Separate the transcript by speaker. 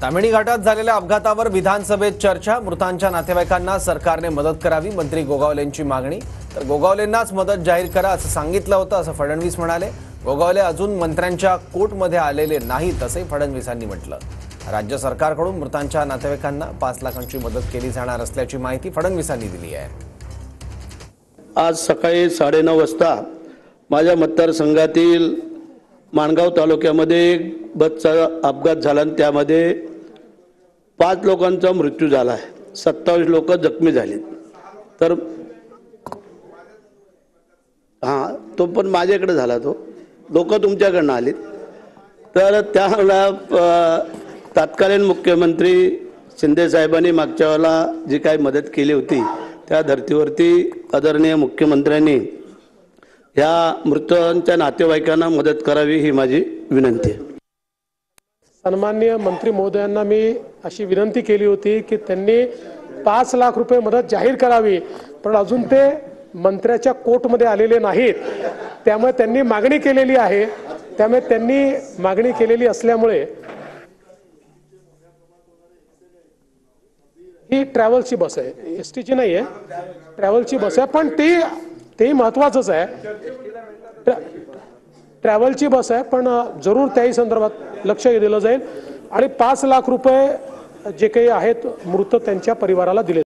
Speaker 1: तामिणी घाटात झालेल्या अपघातावर विधानसभेत चर्चा। मृतांच्या नातेवाईकांना सरकारने मदत करावी, मंत्री गोगावलेंची मागणी। तर गोगावलेंनाच मदत जाहीर करा असं सांगितलं होतं असं फडणवीस म्हणाले। गोगावले अजून मंत्र्यांच्या कोर्टमध्ये आलेले नाहीत असंही फडणवीसांनी म्हटलं। राज्य सरकारकडून मृतांच्या नातेवाईकांना 5 लाखांची मदत केली जाणार असल्याची माहिती फडणवीसांनी दिली आहे।
Speaker 2: आज सकाळी 9:30 वाजता माझ्या मतदारसंघातील माणगाव तालुक्यामध्ये बसचा अपघात झाला आणि त्यामध्ये 5 लोकांचा मृत्यू झाला आहे, 27 लोक जखमी झाले। तर तो पण माझ्याकडे झाला, तो लोक तुमच्याकडनं आले। तर त्याला तत्कालीन मुख्यमंत्री शिंदे साहेबांनी मागच्या वेळेला जी काही मदत केली होती त्या धर्तीवरती आदरणीय मुख्यमंत्र्यांनी या मृतांच्या नातेवाईकांना मदत करावी ही माझी विनंती आहे।
Speaker 3: सन्माननीय मंत्री महोदयांना मी अशी विनंती केली होती की त्यांनी 5 लाख रुपये मदत जाहीर करावी, पण अजून ते मंत्र्याच्या कोर्टमध्ये आलेले नाहीत। त्यामुळे त्यांनी मागणी केलेली आहे। त्यामुळे त्यांनी मागणी केलेली असल्यामुळे ही ट्रॅव्हल्सची बस आहे, एसटीची नाही आहे, ट्रॅव्हल्सची बस आहे। पण ते महत्त्वाचंच आहे, ट्रॅव्हलची बस आहे, पण जरूर त्याही संदर्भात लक्ष दिलं जाईल आणि 5 लाख रुपये जे काही आहेत मृत त्यांच्या परिवाराला दिले